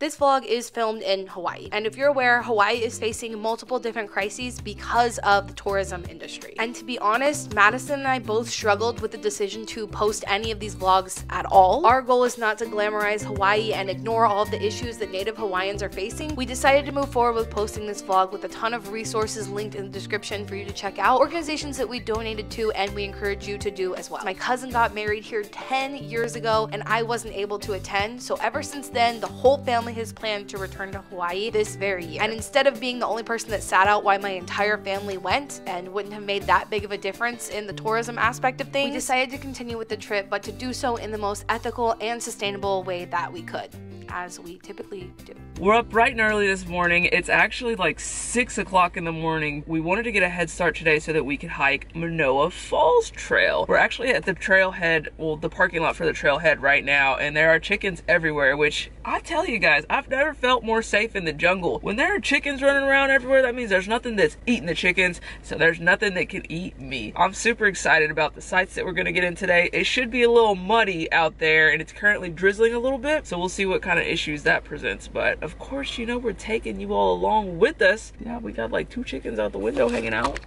This vlog is filmed in Hawaii, and if you're aware, Hawaii is facing multiple different crises because of the tourism industry. And to be honest, Madison and I both struggled with the decision to post any of these vlogs at all. Our goal is not to glamorize Hawaii and ignore all of the issues that Native Hawaiians are facing. We decided to move forward with posting this vlog with a ton of resources linked in the description for you to check out, organizations that we donated to and we encourage you to do as well. My cousin got married here 10 years ago and I wasn't able to attend, so ever since then the whole family has planned to return to Hawaii this very year. And instead of being the only person that sat out while my entire family went and wouldn't have made that big of a difference in the tourism aspect of things, we decided to continue with the trip, but to do so in the most ethical and sustainable way that we could, as we typically do. We're up bright and early this morning. It's actually like 6 o'clock in the morning. We wanted to get a head start today so that we could hike Manoa Falls Trail. We're actually at the trailhead, well, the parking lot for the trailhead right now, and there are chickens everywhere, which I tell you guys, I've never felt more safe in the jungle. When there are chickens running around everywhere, that means there's nothing that's eating the chickens, so there's nothing that can eat me. I'm super excited about the sights that we're gonna get in today. It should be a little muddy out there, and it's currently drizzling a little bit, so we'll see what kind of issues that presents. But of course, you know, we're taking you all along with us. Yeah, we got like 2 chickens out the window hanging out.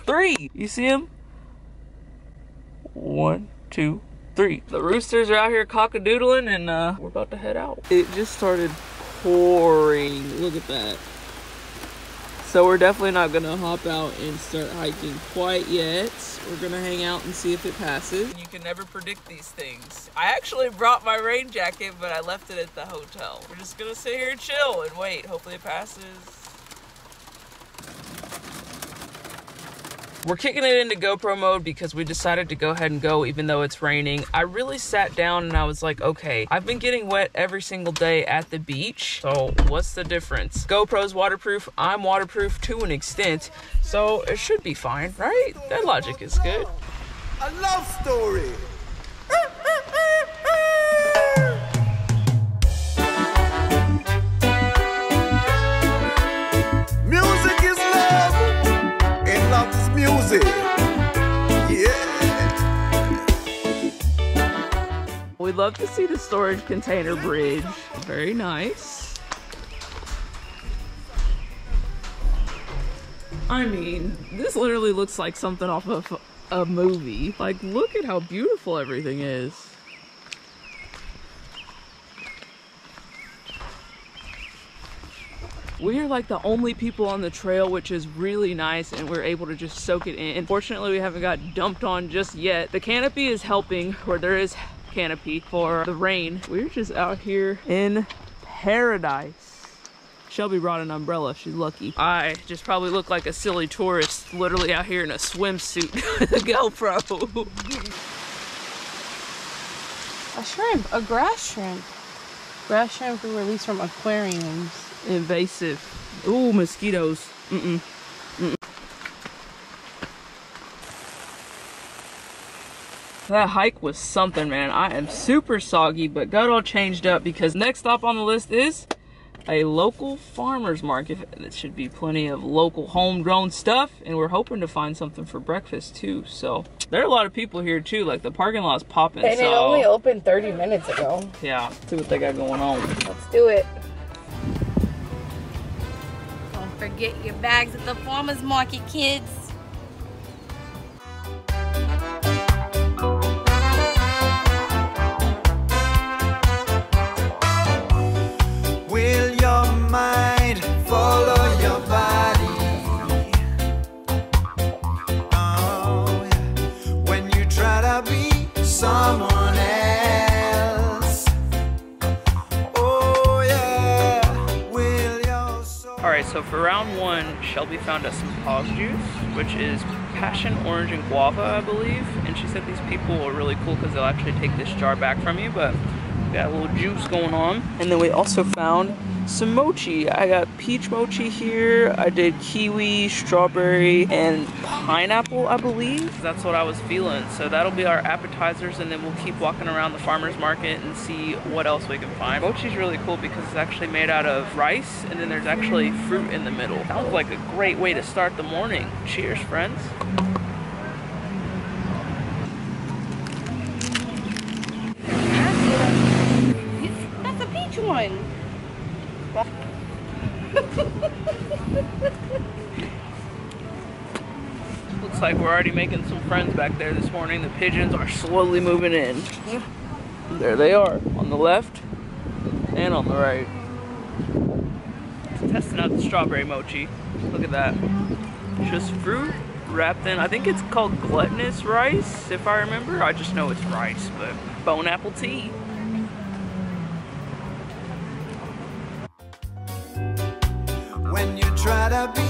3, you see them? 1, 2, 3. The roosters are out here cock-a-doodling, and we're about to head out. It just started pouring. Look at that. So we're definitely not gonna hop out and start hiking quite yet. We're gonna hang out and see if it passes. You can never predict these things. I actually brought my rain jacket, but I left it at the hotel. We're just gonna sit here and chill and wait. Hopefully it passes. We're kicking it into GoPro mode because we decided to go ahead and go even though it's raining. I really sat down and I was like, okay, I've been getting wet every single day at the beach, so what's the difference? GoPro's waterproof, I'm waterproof to an extent, so it should be fine, right? That logic is good. A love story. Music is love, and love is music. Yeah. We'd love to see the storage container bridge. Very nice. I mean, this literally looks like something off of a movie. Like, look at how beautiful everything is. We are like the only people on the trail, which is really nice, and we're able to just soak it in. Fortunately, we haven't got dumped on just yet. The canopy is helping, where there is canopy for the rain. We're just out here in paradise. Shelby brought an umbrella, she's lucky. I just probably look like a silly tourist, literally out here in a swimsuit with a GoPro. A shrimp, a grass shrimp. Grass shrimp were released from aquariums. Invasive. Ooh, mosquitoes. That hike was something, man. I am super soggy, but got all changed up because next stop on the list is a local farmer's market. It should be plenty of local homegrown stuff, and we're hoping to find something for breakfast too. So there are a lot of people here too, like the parking lot's popping. And it only opened 30 minutes ago. Yeah, see what they got going on. Let's do it. Don't forget your bags at the farmer's market, kids. Will your mind follow your body? Oh, yeah. When you try to be someone else. Oh, yeah. Will your soul... Alright, so for round 1, Shelby found us some pause juice, which is passion orange and guava, I believe. And she said these people are really cool because they'll actually take this jar back from you, but got a little juice going on. And then we also found some mochi. I got peach mochi here. I did kiwi, strawberry, and pineapple, I believe. That's what I was feeling. So that'll be our appetizers, and then we'll keep walking around the farmer's market and see what else we can find. Mochi's really cool because it's actually made out of rice, and then there's actually fruit in the middle. Sounds like a great way to start the morning. Cheers, friends. That's a peach one. Looks like we're already making some friends back there this morning. The pigeons are slowly moving in. There they are, on the left and on the right. Just testing out the strawberry mochi. Look at that. Just fruit wrapped in, I think it's called glutinous rice, if I remember. I just know it's rice, but bone apple tea. When you try to be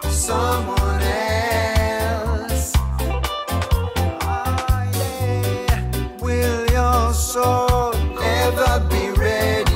someone else, oh yeah, will your soul ever be ready?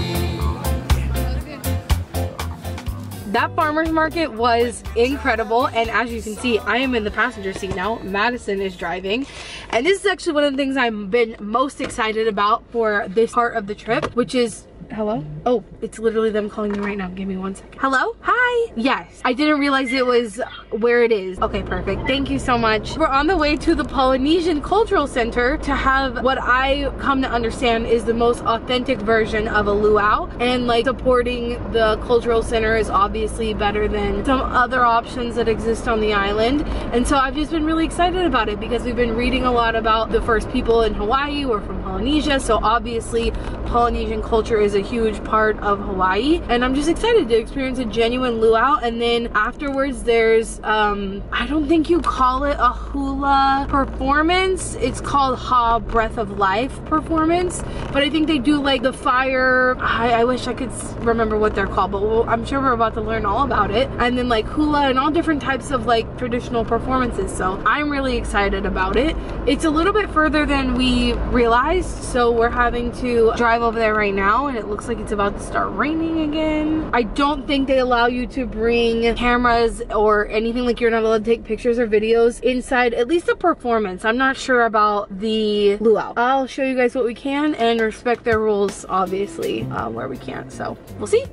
That farmer's market was incredible, and as you can see, I am in the passenger seat now. Madison is driving, and this is actually one of the things I've been most excited about for this part of the trip, which is hello? Oh, it's literally them calling me right now. Give me 1 second. Hello? Hi. Yes. I didn't realize it was where it is. Okay, perfect. Thank you so much. We're on the way to the Polynesian Cultural Center to have what I come to understand is the most authentic version of a luau. And like supporting the cultural center is obviously better than some other options that exist on the island. And so I've just been really excited about it because we've been reading a lot about the first people in Hawaii or from Polynesia. So obviously Polynesian culture is a huge part of Hawaii, and I'm just excited to experience a genuine luau. And then afterwards there's I don't think you call it a hula performance, it's called Ha Breath of Life performance, but I think they do like the fire, I wish I could remember what they're called, but I'm sure we're about to learn all about it. And then like hula and all different types of like traditional performances, so I'm really excited about it. It's a little bit further than we realized, so we're having to drive over there right now, and it looks like it's about to start raining again. I don't think they allow you to bring cameras or anything, like you're not allowed to take pictures or videos inside, at least the performance. I'm not sure about the luau. I'll show you guys what we can and respect their rules, obviously, where we can't, so we'll see.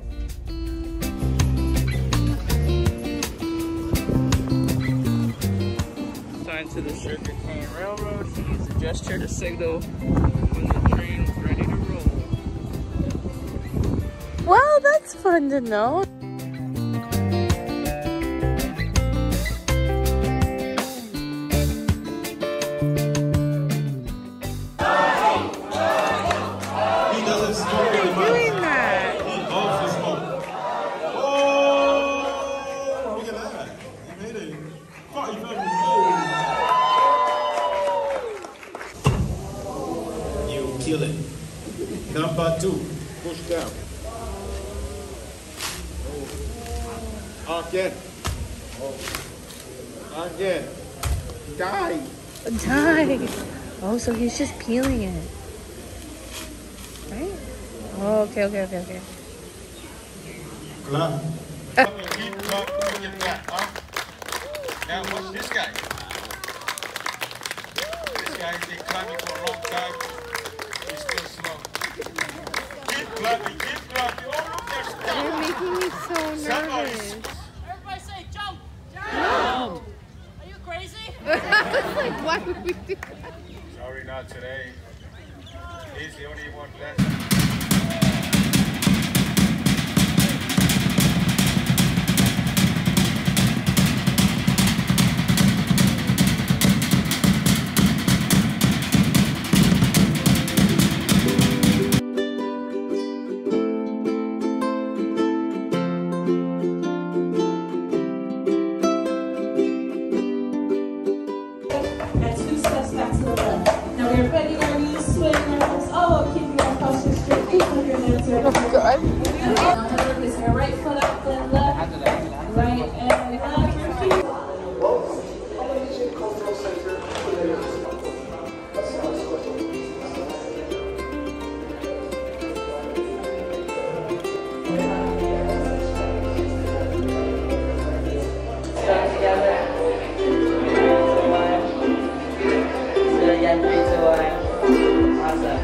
Sign to the Sugar Cane Railroad. He used a gesture to signal when the train was ready to roll. Well, that's fun to know. Number 2, push down. Again. Again. Die. Die. Oh, so he's just peeling it. Right? Oh, okay. Clap. Keep clapping it back, huh? Now watch this guy. This guy has been clapping for a long time. He's still slow. Keep clapping. Oh, look, they're stuck. You're making me so nervous. Everybody say jump! Jump! Oh. Are you crazy? Like, why would we do that? Sorry, not today. He's the only one left. Right foot up, then left, right and left. Start together. 3, 2, 1. So again, 3, 2, 1. Awesome.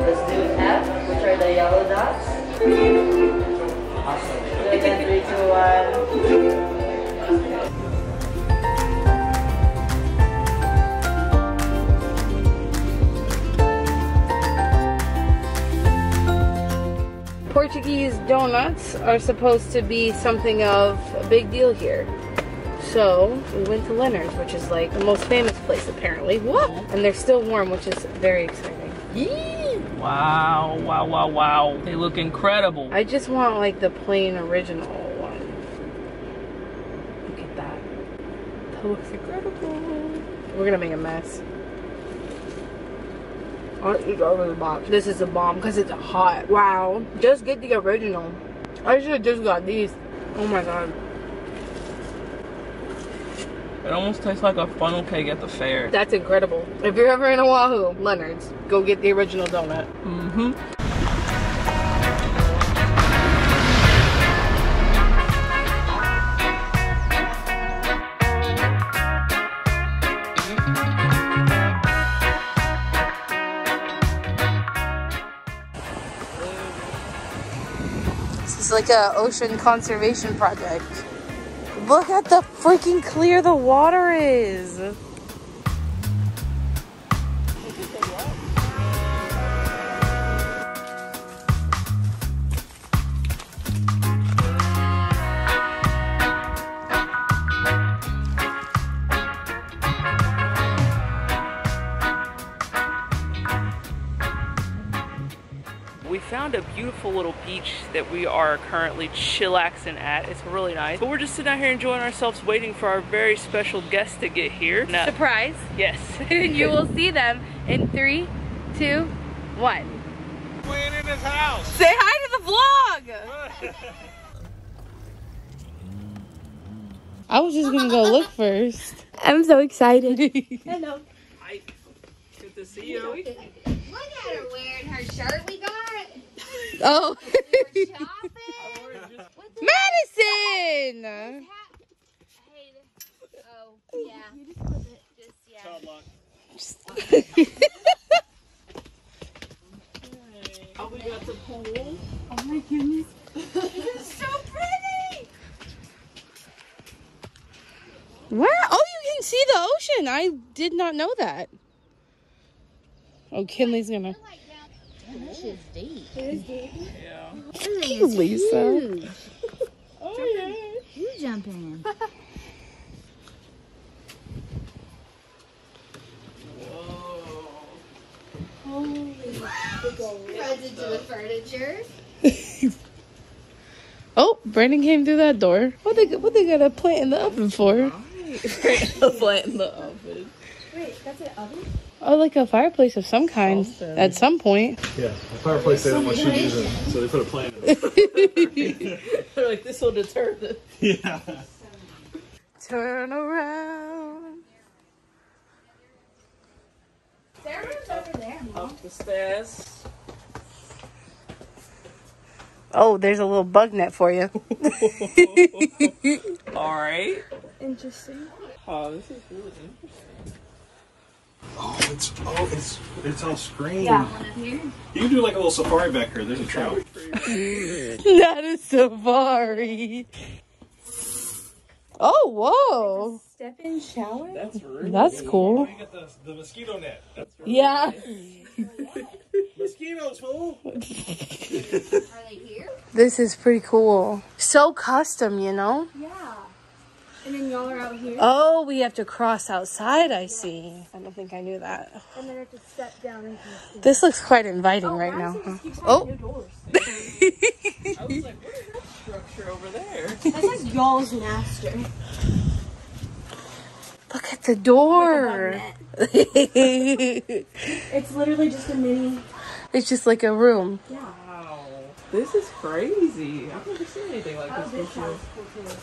Let's do F, which are the yellow dots. Awesome. So again, 3, 2, 1. events are supposed to be something of a big deal here. So we went to Leonard's, which is like the most famous place apparently. Whoa! And they're still warm, which is very exciting. Yee! Wow, wow, wow, wow. They look incredible. I just want like the plain original one. Look at that. That looks incredible. We're gonna make a mess. I'll eat all of the box. This is a bomb because it's hot. Wow. Just get the original. I should have just got these. Oh my god. It almost tastes like a funnel cake at the fair. That's incredible. If you're ever in Oahu, Leonard's, go get the original donut. Mm-hmm. This is like a ocean conservation project. Look at the freaking clear the water is. We found a beautiful little beach that we are currently chillaxing at. It's really nice. But we're just sitting out here enjoying ourselves, waiting for our very special guest to get here. Now, Surprise. yes. You will see them in 3, 2, 1. Playing in his house. Say hi to the vlog. I was just gonna go look first. I'm so excited. Hello. Hi. Good to see you. Look at her wearing her shirt we got. Oh. We were shopping. Madison! Hey, oh, yeah. Just, yeah. Oh, we got the pool. Oh my goodness. This is so pretty. Wow. Oh, you can see the ocean. I did not know that. Oh, Kinley's gonna. This is deep. It is deep. Yeah. Hey, Lisa. Oh, yeah. You jump in. Holy. Runs into the furniture. Oh, Brandon came through that door. What they got a plant in the oven for? A plant in the oven. Wait, that's an oven? Oh, like a fireplace of some kind at some point. Yeah, the fireplace they don't want you using, so they put a plant in it. They're like, this will deter the... Yeah. Turn around. Sarah's over there, Mom. Up the stairs. Oh, there's a little bug net for you. Alright. Interesting. Oh, this is really interesting. It's all screened. Yeah, one of here. You can do like a little safari back here. There's a trail. Not a safari. Oh, whoa. Step-in shower? That's really That's cool. You get the mosquito net. That's right. Yeah. Mosquitoes, fool. Are they here? This is pretty cool. So custom, you know? Yeah. And then y'all are out here. Oh, we have to cross outside, I see. I don't think I knew that. And then I have to step down into the This looks quite inviting right now. Madison just keeps Oh. having new doors. I was like, what is that structure over there? That's like y'all's master. Look at the door. It's literally just a mini. It's just like a room. Yeah. Wow. This is crazy. I've never seen anything like this This before. sounds cool too.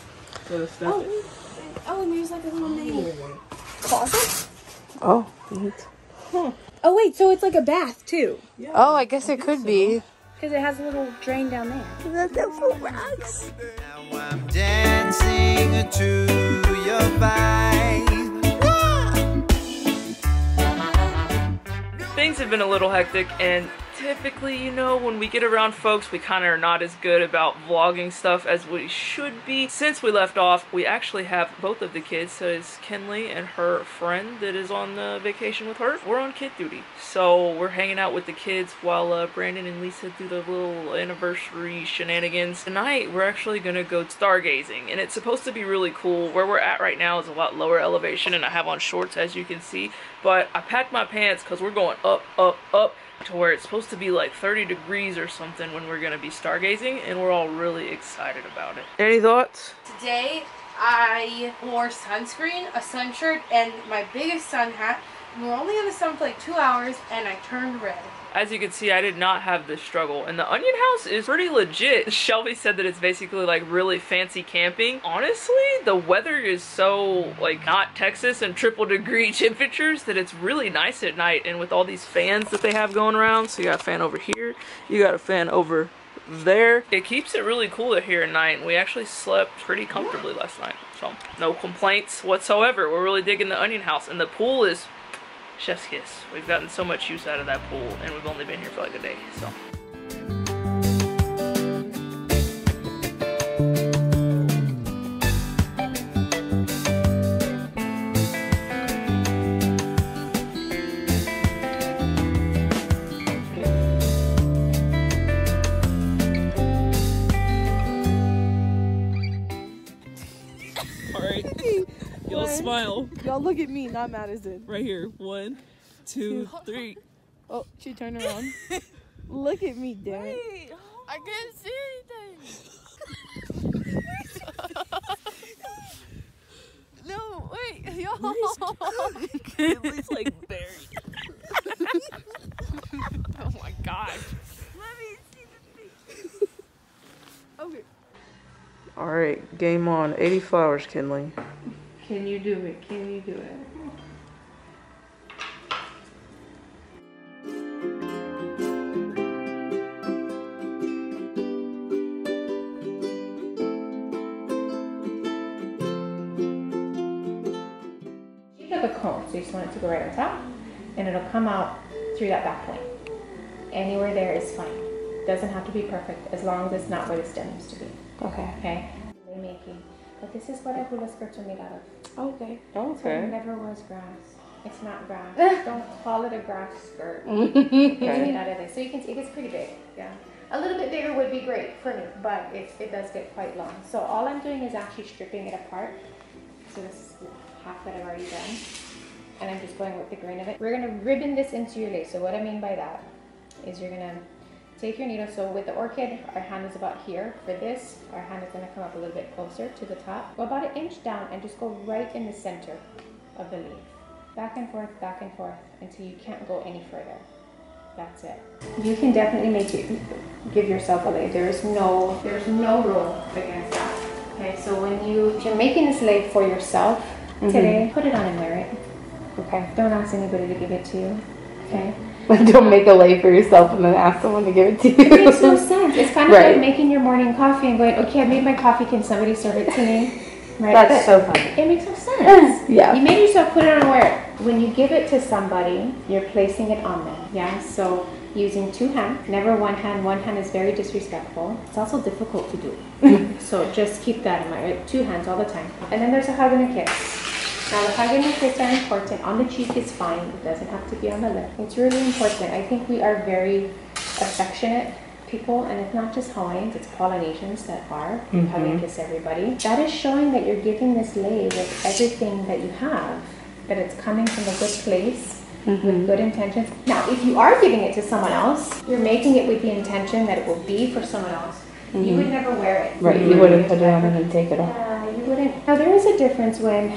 So the stuff is... Oh, and there's like a little mini closet. Oh, neat. Oh wait, so it's like a bath too. Oh, I guess it could be. Because it has a little drain down there. That's for rocks. Now I'm dancing to your vibe. Things have been a little hectic, and typically, you know, when we get around folks, we kind of are not as good about vlogging stuff as we should be. Since we left off, we actually have both of the kids, so it's Kinley and her friend that is on vacation with her. We're on kid duty, so we're hanging out with the kids while Brandon and Lisa do the little anniversary shenanigans. Tonight, we're actually gonna go stargazing, and it's supposed to be really cool. Where we're at right now is a lot lower elevation, and I have on shorts, as you can see, but I packed my pants because we're going up, up, up, to where it's supposed to be like 30 degrees or something when we're gonna be stargazing, and we're all really excited about it. Any thoughts? Today I wore sunscreen, a sun shirt, and my biggest sun hat. And we're only in the sun for like 2 hours, and I turned red. As you can see, I did not have this struggle, and the Onion House is pretty legit. Shelby said that it's basically like really fancy camping. Honestly, the weather is so like not Texas and triple degree temperatures that it's really nice at night, and with all these fans that they have going around. So you got a fan over here, you got a fan over there. It keeps it really cool here at night, and we actually slept pretty comfortably last night. So no complaints whatsoever. We're really digging the Onion House, and the pool is chef's kiss. We've gotten so much use out of that pool, and we've only been here for like a day, so. All right, y'all smile. Y'all look at me, not Madison. Right here, 1, 2, 3. Oh, she turned around. Look at me, damn it. Wait, I can't see anything. No, wait, y'all. It's like buried. Oh my gosh. Let me see the face. Okay. All right, game on. 80 flowers, Kinley. Can you do it? Can you do it? A cone, so you just want it to go right on top, and it'll come out through that back point. Anywhere there is fine. Doesn't have to be perfect, as long as it's not where the stem used to be. Okay. Okay. Making, but this is what our hula skirts are made out of. Okay. So Okay. it never was grass. It's not grass. Don't call it a grass skirt. It's made out of this, so you can see it gets pretty big. Yeah. A little bit bigger would be great for me, but it does get quite long. So all I'm doing is actually stripping it apart. So this is half that I've already done, and I'm just going with the grain of it. We're gonna ribbon this into your lace. So what I mean by that is you're gonna take your needle. So with the orchid, our hand is about here. For this, our hand is gonna come up a little bit closer to the top. Go about 1 inch down and just go right in the center of the leaf. Back and forth until you can't go any further. That's it. You can definitely make it, give yourself a lei. There's no rule against that. Okay, so if you're making this lei for yourself today, put it on and wear it. Okay. Don't ask anybody to give it to you. Okay. Don't make a lei for yourself and then ask someone to give it to you. It makes no sense. It's kind of like making your morning coffee and going, okay, I made my coffee, can somebody serve it to me? Right? That's so funny. It makes no sense. Yeah. You made yourself put it on and wear it. When you give it to somebody, you're placing it on them. Yeah, so using 2 hands, never one hand. One hand is very disrespectful. It's also difficult to do. So just keep that in mind, right? 2 hands all the time. And then there's a hug and a kiss. Now the hug and the kiss are important. On the cheek is fine. It doesn't have to be on the lip. It's really important. I think we are very affectionate people, and it's not just Hawaiians, it's Polynesians that are. Hug and kiss everybody. That is showing that you're giving this lei with everything that you have, that it's coming from a good place, with good intentions. Now, if you are giving it to someone else, you're making it with the intention that it will be for someone else. You would never wear it. Right, you wouldn't put it on and then take it off. Yeah, you wouldn't. Now, there is a difference when,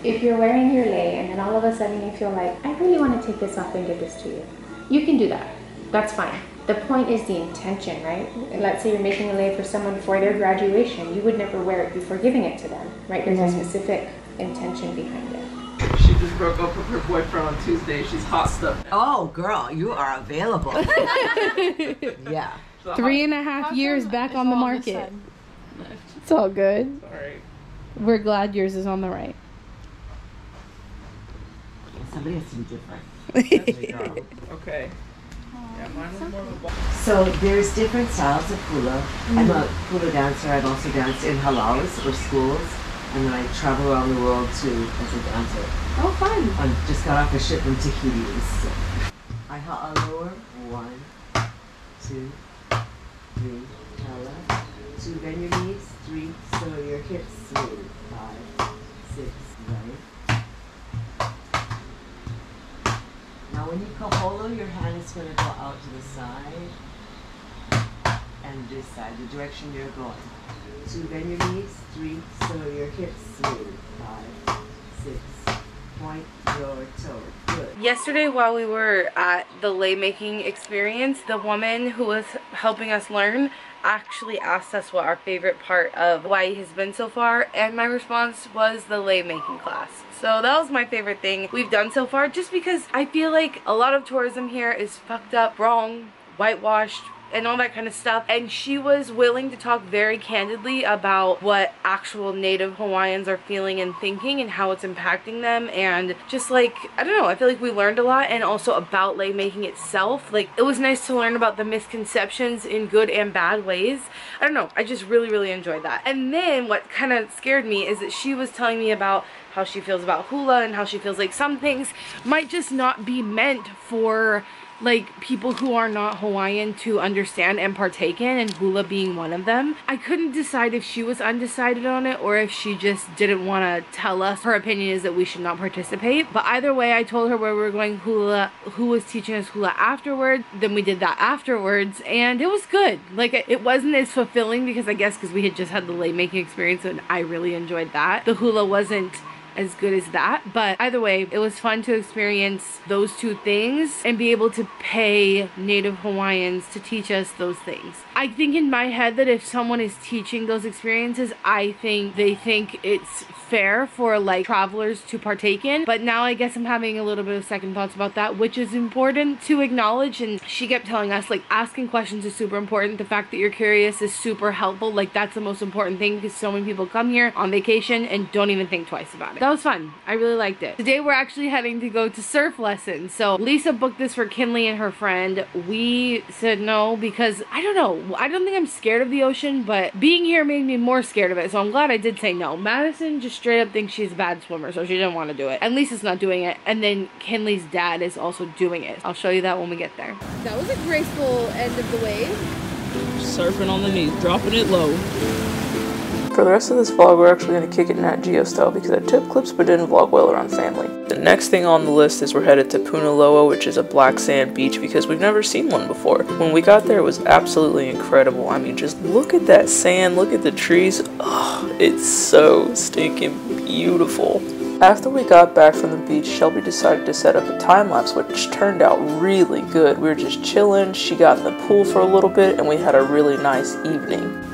if you're wearing your lei and then all of a sudden you feel like, I really want to take this off and give this to you. You can do that. That's fine. The point is the intention, right? Let's say you're making a lei for someone for their graduation. You would never wear it before giving it to them, right? There's a specific intention behind it. She just broke up with her boyfriend on Tuesday. She's hot stuff. Oh, girl, you are available. Yeah. 3.5 years back on the market. It's all good. Sorry. We're glad yours is on the right. Somebody has to be different. Okay. So there's different styles of hula. I'm a hula dancer. I've also danced in halalas or schools, and then I travel around the world too as a dancer. Oh, fun. I just got off a ship from Tahiti. So I lower 1, 2, 3, hala. 2, bend your knees. 3, so your hips smooth. 5, 6, right. Now when you kaholo, your hand is going to go out to the side and this side, the direction you're going. 2, bend your knees. 3, so your hips smooth. 5, 6, point your toe. Good. Yesterday while we were at the lei making experience, the woman who was helping us learn actually asked us what our favorite part of Hawaii has been so far, and my response was the lei making class. So that was my favorite thing we've done so far, just because I feel like a lot of tourism here is fucked up, wrong, whitewashed, and all that kind of stuff, and she was willing to talk very candidly about what actual Native Hawaiians are feeling and thinking and how it's impacting them, and just like, I don't know, I feel like we learned a lot, and also about lei making itself. Like, it was nice to learn about the misconceptions in good and bad ways. I don't know, I just really enjoyed that. And then what kind of scared me is that she was telling me about how she feels about hula and how she feels like some things might just not be meant for like people who are not Hawaiian to understand and partake in, and hula being one of them. I couldn't decide if she was undecided on it or if she just didn't want to tell us her opinion is that we should not participate. But either way, I told her where we were going hula, who was teaching us hula afterward. Then we did that afterwards, and it was good. Like, it wasn't as fulfilling because I guess because we had just had the lei making experience and I really enjoyed that. The hula wasn't as good as that, but either way, it was fun to experience those two things and be able to pay Native Hawaiians to teach us those things. I think in my head that if someone is teaching those experiences, I think they think it's fair for like travelers to partake in, but now I guess I'm having a little bit of second thoughts about that, which is important to acknowledge. And she kept telling us like asking questions is super important. The fact that you're curious is super helpful. Like, that's the most important thing, because so many people come here on vacation and don't even think twice about it. That was fun. I really liked it. Today we're actually heading to go to surf lessons. So Lisa booked this for Kinley and her friend. We said no because I don't know. I don't think I'm scared of the ocean, but being here made me more scared of it. So I'm glad I did say no. Madison just straight up thinks she's a bad swimmer, so she didn't want to do it. And Lisa's not doing it. And then Kinley's dad is also doing it. I'll show you that when we get there. That was a graceful end of the wave. Surfing on the knees, dropping it low. For the rest of this vlog, we're actually going to kick it Nat Geo style because I took clips but didn't vlog well around family. The next thing on the list is we're headed to Punaloa, which is a black sand beach because we've never seen one before. When we got there, it was absolutely incredible. I mean, just look at that sand, look at the trees. Oh, it's so stinking beautiful. After we got back from the beach, Shelby decided to set up a time-lapse, which turned out really good. We were just chilling, she got in the pool for a little bit, and we had a really nice evening.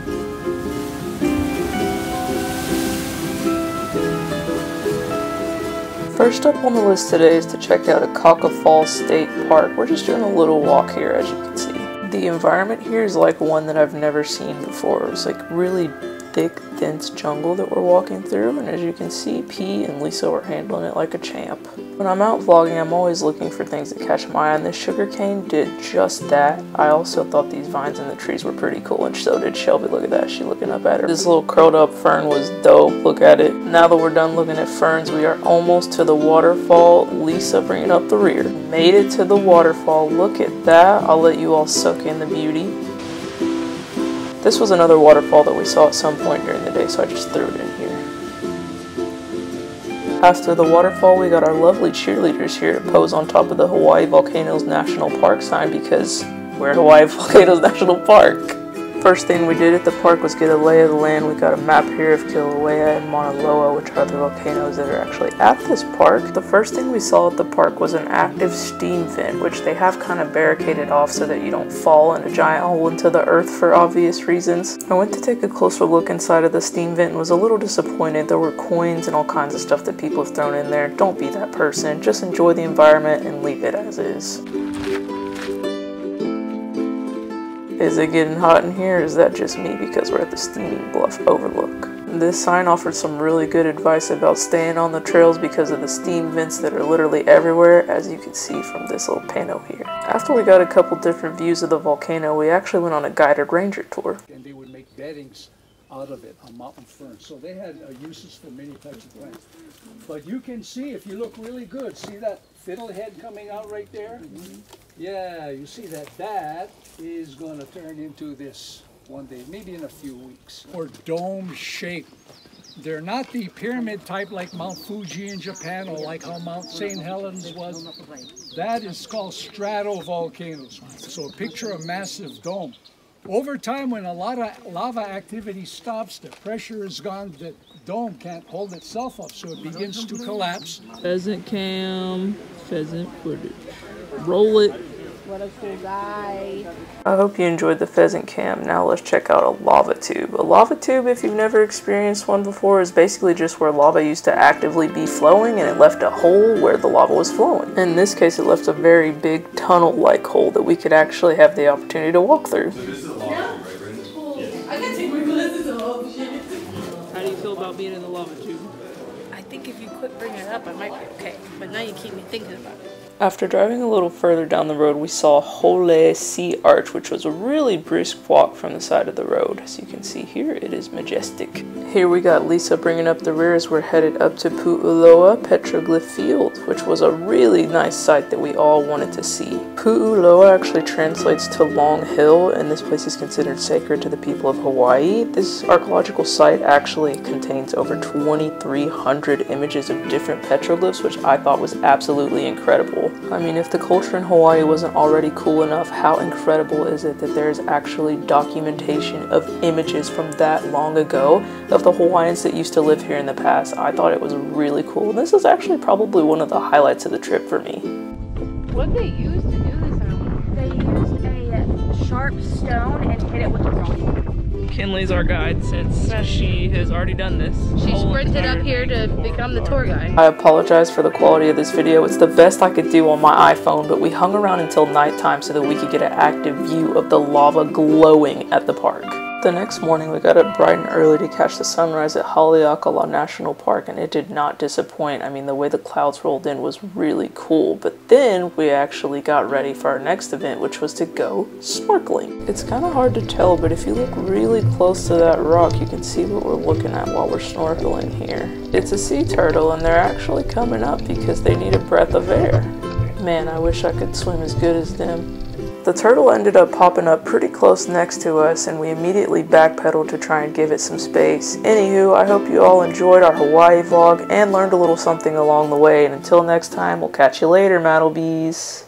First up on the list today is to check out Akaka Falls State Park. We're just doing a little walk here, as you can see. The environment here is like one that I've never seen before. It's like really thick, dense jungle that we're walking through, and as you can see, P and Lisa were handling it like a champ. When I'm out vlogging, I'm always looking for things that catch my eye, and this sugarcane did just that. I also thought these vines in the trees were pretty cool, and so did Shelby. Look at that, she looking up at her. This little curled up fern was dope, look at it. Now that we're done looking at ferns, we are almost to the waterfall. Lisa bringing up the rear. Made it to the waterfall, look at that. I'll let you all soak in the beauty. This was another waterfall that we saw at some point during the day, so I just threw it in here. After the waterfall, we got our lovely cheerleaders here to pose on top of the Hawaii Volcanoes National Park sign because we're at Hawaii Volcanoes National Park. First thing we did at the park was get a lay of the land. We got a map here of Kilauea and Mauna Loa, which are the volcanoes that are actually at this park. The first thing we saw at the park was an active steam vent, which they have kind of barricaded off so that you don't fall in a giant hole into the earth for obvious reasons. I went to take a closer look inside of the steam vent and was a little disappointed. There were coins and all kinds of stuff that people have thrown in there. Don't be that person. Just enjoy the environment and leave it as is. Is it getting hot in here, or is that just me because we're at the steaming bluff overlook? This sign offered some really good advice about staying on the trails because of the steam vents that are literally everywhere, as you can see from this little panel here. After we got a couple different views of the volcano, we actually went on a guided ranger tour. And they would make beddings out of it on mountain ferns. So they had uses for many types of plants. But you can see, if you look really good, see that fiddlehead coming out right there? Yeah, you see that that is going to turn into this one day, maybe in a few weeks. Or dome shape. They're not the pyramid type like Mount Fuji in Japan or like how Mount St. Helens was. That is called stratovolcanoes. So picture a massive dome. Over time, when a lot of lava activity stops, the pressure is gone, the dome can't hold itself up, so it begins to collapse. Pheasant cam, pheasant footage. Roll it. What a cool guy. I hope you enjoyed the pheasant cam. Now let's check out a lava tube. A lava tube, if you've never experienced one before, is basically just where lava used to actively be flowing and it left a hole where the lava was flowing. In this case, it left a very big tunnel-like hole that we could actually have the opportunity to walk through. So this is a lava tube, right, Brandon? Cool. I can take my glasses off. Shit. How do you feel about being in the lava tube? I think if you quit bringing it up, I might be okay. But now you keep me thinking about it. After driving a little further down the road, we saw Hole Sea Arch, which was a really brisk walk from the side of the road. As you can see here, it is majestic. Here we got Lisa bringing up the rear as we're headed up to Pu'uloa Petroglyph Field, which was a really nice site that we all wanted to see. Pu'uloa actually translates to Long Hill, and this place is considered sacred to the people of Hawaii. This archaeological site actually contains over 2,300 images of different petroglyphs, which I thought was absolutely incredible. I mean, if the culture in Hawaii wasn't already cool enough, how incredible is it that there's actually documentation of images from that long ago of the Hawaiians that used to live here in the past? I thought it was really cool. This is actually probably one of the highlights of the trip for me. What did they use to do this? They used a sharp stone and hit it with a rock. Kinley's our guide since she has already done this. She sprinted up here to become the tour guide. I apologize for the quality of this video. It's the best I could do on my iPhone, but we hung around until nighttime so that we could get an active view of the lava glowing at the park. The next morning, we got up bright and early to catch the sunrise at Haleakala National Park, and it did not disappoint. I mean, the way the clouds rolled in was really cool, but then we actually got ready for our next event, which was to go snorkeling. It's kind of hard to tell, but if you look really close to that rock, you can see what we're looking at while we're snorkeling here. It's a sea turtle, and they're actually coming up because they need a breath of air. Man, I wish I could swim as good as them. The turtle ended up popping up pretty close next to us, and we immediately backpedaled to try and give it some space. Anywho, I hope you all enjoyed our Hawaii vlog and learned a little something along the way, and until next time, we'll catch you later, Mattlebees.